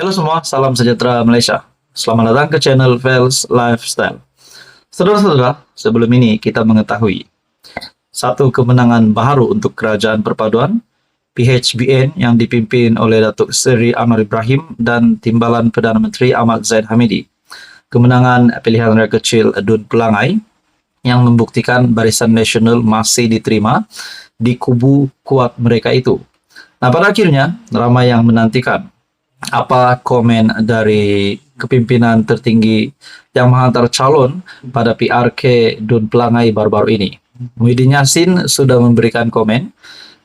Halo semua, salam sejahtera Malaysia. Selamat datang ke channel Vels Lifestyle. Saudara-saudara, sebelum ini kita mengetahui satu kemenangan baru untuk Kerajaan Perpaduan PHBN yang dipimpin oleh Datuk Seri Anwar Ibrahim dan Timbalan Perdana Menteri Ahmad Zahid Hamidi. Kemenangan pilihan raya kecil Dun Pelangai yang membuktikan Barisan Nasional masih diterima di kubu kuat mereka itu. Nah, pada akhirnya ramai yang menantikan apa komen dari kepimpinan tertinggi yang menghantar calon pada PRK Dun Pelangai baru-baru ini. Muhyiddin Yassin sudah memberikan komen.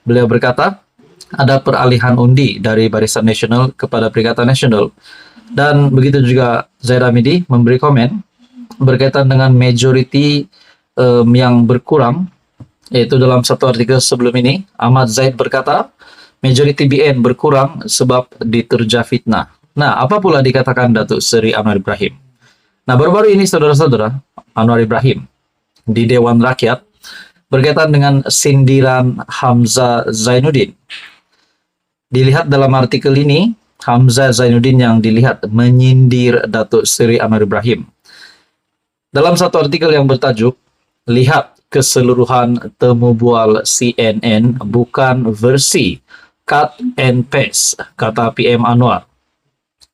Beliau berkata, ada peralihan undi dari Barisan Nasional kepada Perikatan Nasional. Dan begitu juga Zahid Hamidi memberi komen berkaitan dengan majoriti yang berkurang, yaitu dalam satu artikel sebelum ini, Ahmad Zahid berkata, majoriti BN berkurang sebab diterja fitnah. Nah, apa pula dikatakan Datuk Seri Anwar Ibrahim? Nah, baru-baru ini saudara-saudara, Anwar Ibrahim di Dewan Rakyat berkaitan dengan sindiran Hamzah Zainuddin. Dilihat dalam artikel ini, Hamzah Zainuddin yang dilihat menyindir Datuk Seri Anwar Ibrahim. Dalam satu artikel yang bertajuk, lihat keseluruhan temu bual CNN bukan versi cut and paste, kata PM Anwar.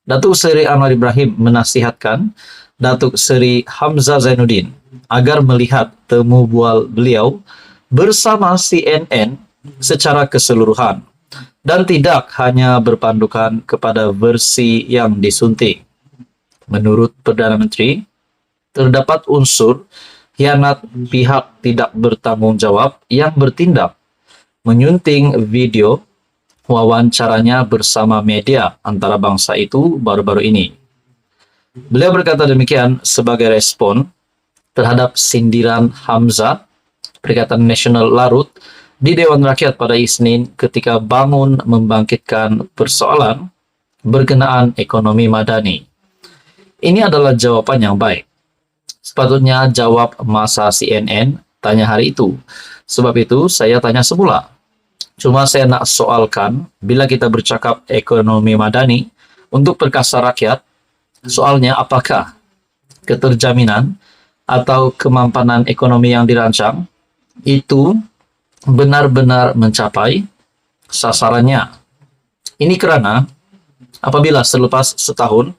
Datuk Seri Anwar Ibrahim menasihatkan Datuk Seri Hamzah Zainuddin agar melihat temu bual beliau bersama CNN secara keseluruhan dan tidak hanya berpandukan kepada versi yang disunting. Menurut Perdana Menteri, terdapat unsur khianat pihak tidak bertanggung jawab yang bertindak menyunting video wawancaranya bersama media antarabangsa itu baru-baru ini. Beliau berkata demikian sebagai respon terhadap sindiran Hamzah, Perikatan Nasional Larut, di Dewan Rakyat pada Isnin ketika bangun membangkitkan persoalan berkenaan ekonomi madani. Ini adalah jawaban yang baik. Sepatutnya jawab masa CNN tanya hari itu. Sebab itu saya tanya semula. Cuma saya nak soalkan, bila kita bercakap ekonomi madani untuk perkasa rakyat, soalnya apakah keterjaminan atau kemampanan ekonomi yang dirancang itu benar-benar mencapai sasarannya. Ini kerana apabila selepas setahun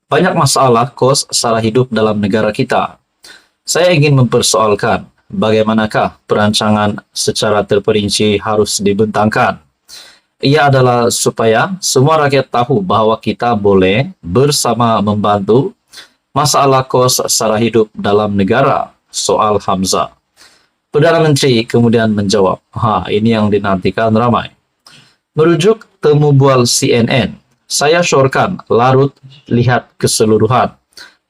banyak masalah kos sara hidup dalam negara kita, saya ingin mempersoalkan bagaimanakah perancangan secara terperinci harus dibentangkan. Ia adalah supaya semua rakyat tahu bahawa kita boleh bersama membantu masalah kos sara hidup dalam negara, soal Hamzah. Perdana Menteri kemudian menjawab, ini yang dinantikan ramai. Merujuk temu bual CNN, saya syorkan Larut lihat keseluruhan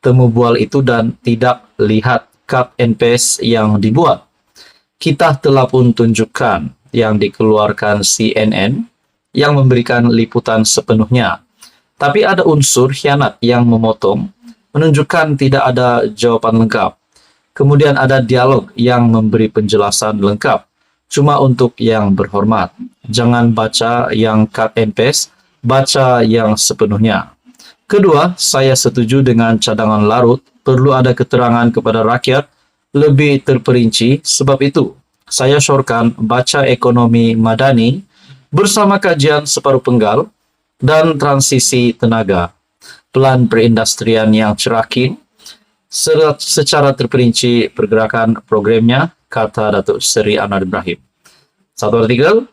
temu bual itu dan tidak lihat cut and paste yang dibuat. Kita telah pun tunjukkan yang dikeluarkan CNN yang memberikan liputan sepenuhnya. Tapi ada unsur khianat yang memotong, menunjukkan tidak ada jawapan lengkap. Kemudian ada dialog yang memberi penjelasan lengkap. Cuma untuk yang berhormat. Jangan baca yang cut and paste, baca yang sepenuhnya. Kedua, saya setuju dengan cadangan Larut, perlu ada keterangan kepada rakyat lebih terperinci. Sebab itu, saya syorkan baca ekonomi madani bersama kajian separuh penggal dan transisi tenaga, pelan perindustrian yang cerakin, secara terperinci pergerakan programnya, kata Datuk Seri Anwar Ibrahim. Satu artikel,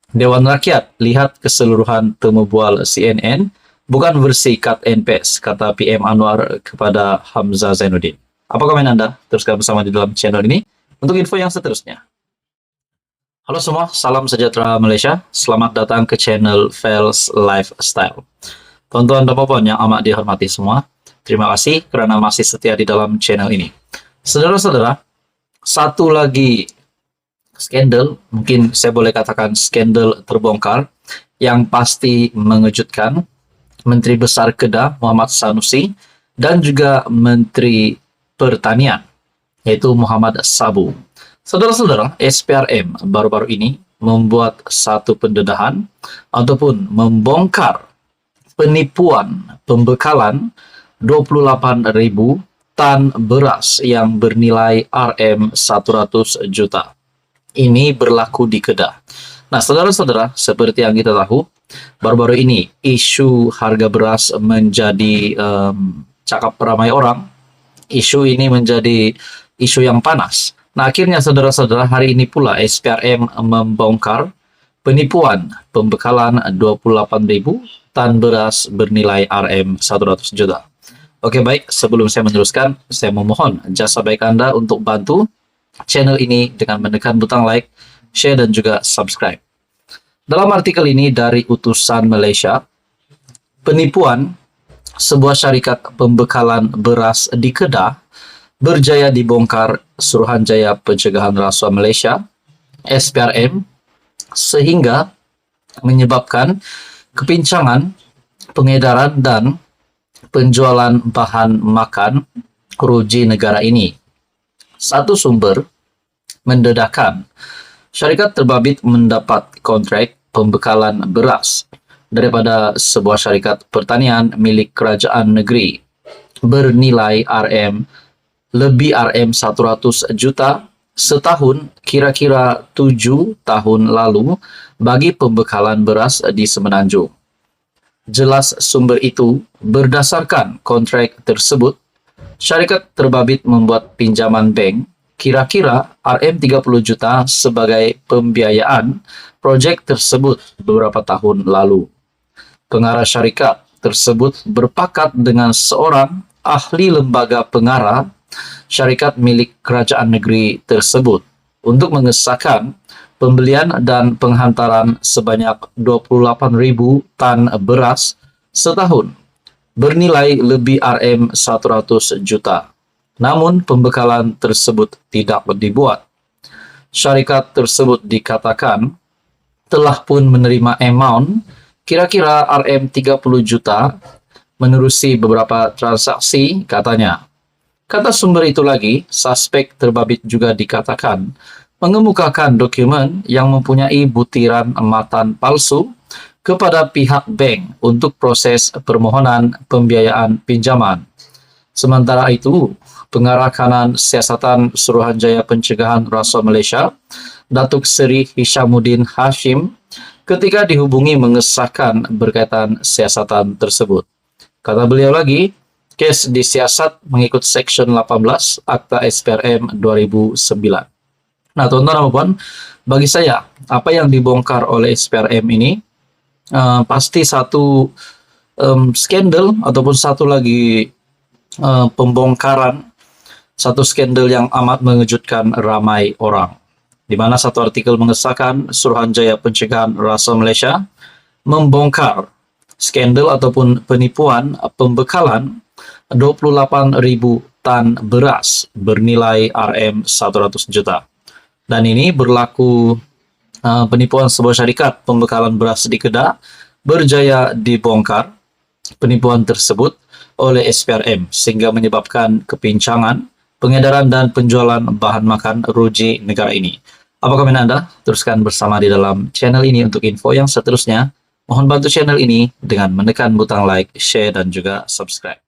Dewan Rakyat lihat keseluruhan temu bual CNN, bukan versi cut and paste, kata PM Anwar kepada Hamzah Zainuddin. Apa komen Anda? Teruskan bersama di dalam channel ini untuk info yang seterusnya. Halo semua, salam sejahtera Malaysia. Selamat datang ke channel Vels Lifestyle. Tuan-tuan dan puan yang amat dihormati semua, terima kasih kerana masih setia di dalam channel ini. Saudara-saudara, satu lagi skandal, mungkin saya boleh katakan skandal terbongkar, yang pasti mengejutkan Menteri Besar Kedah Muhammad Sanusi dan juga Menteri Pertanian, yaitu Muhammad Sabu. Saudara-saudara, SPRM baru-baru ini membuat satu pendedahan ataupun membongkar penipuan pembekalan 28.000 tan beras yang bernilai Rm100 juta. Ini berlaku di Kedah. Nah, saudara-saudara, seperti yang kita tahu, baru-baru ini isu harga beras menjadi cakap ramai orang. Isu ini menjadi isu yang panas. Nah, akhirnya saudara-saudara, hari ini pula SPRM membongkar penipuan pembekalan 28.000 tan beras bernilai Rm100 juta. Oke, baik, sebelum saya meneruskan, saya memohon jasa baik Anda untuk bantu channel ini dengan menekan butang like, share, dan juga subscribe. Dalam artikel ini dari Utusan Malaysia, penipuan sebuah syarikat pembekalan beras di Kedah berjaya dibongkar Suruhanjaya Pencegahan Rasuah Malaysia, SPRM, sehingga menyebabkan kepincangan pengedaran dan penjualan bahan makan ruji negara ini. Satu sumber mendedakan syarikat terbabit mendapat kontrak pembekalan beras daripada sebuah syarikat pertanian milik kerajaan negeri bernilai lebih Rm100 juta setahun, kira-kira 7 tahun lalu, bagi pembekalan beras di Semenanjung. Jelas sumber itu, berdasarkan kontrak tersebut, syarikat terbabit membuat pinjaman bank kira-kira Rm30 juta sebagai pembiayaan projek tersebut beberapa tahun lalu. Pengarah syarikat tersebut berpakat dengan seorang ahli lembaga pengarah syarikat milik kerajaan negeri tersebut untuk mengesahkan pembelian dan penghantaran sebanyak 28.000 tan beras setahun bernilai lebih Rm100 juta. Namun pembekalan tersebut tidak dibuat. Syarikat tersebut dikatakan telah pun menerima amount kira-kira Rm30 juta menerusi beberapa transaksi, katanya. Kata sumber itu lagi, suspek terbabit juga dikatakan mengemukakan dokumen yang mempunyai butiran amatan palsu kepada pihak bank untuk proses permohonan pembiayaan pinjaman. Sementara itu, pengarah kanan siasatan Suruhanjaya Pencegahan Rasuah Malaysia, Datuk Seri Hishamuddin Hashim, ketika dihubungi mengesahkan berkaitan siasatan tersebut. Kata beliau lagi, kes disiasat mengikut Seksyen 18 Akta SPRM 2009. Nah, tuan-tuan dan puan, bagi saya, apa yang dibongkar oleh SPRM ini pasti satu skandal ataupun satu lagi pembongkaran, satu skandal yang amat mengejutkan ramai orang. Di mana satu artikel mengesahkan Suruhanjaya Pencegahan Rasuah Malaysia membongkar skandal ataupun penipuan pembekalan 28.000 tan beras bernilai Rm100 juta. Dan ini berlaku penipuan sebuah syarikat pembekalan beras di Kedah berjaya dibongkar penipuan tersebut oleh SPRM sehingga menyebabkan kepincangan, pengedaran dan penjualan bahan makan ruji negara ini. Apa komen Anda? Teruskan bersama di dalam channel ini untuk info yang seterusnya. Mohon bantu channel ini dengan menekan butang like, share, dan juga subscribe.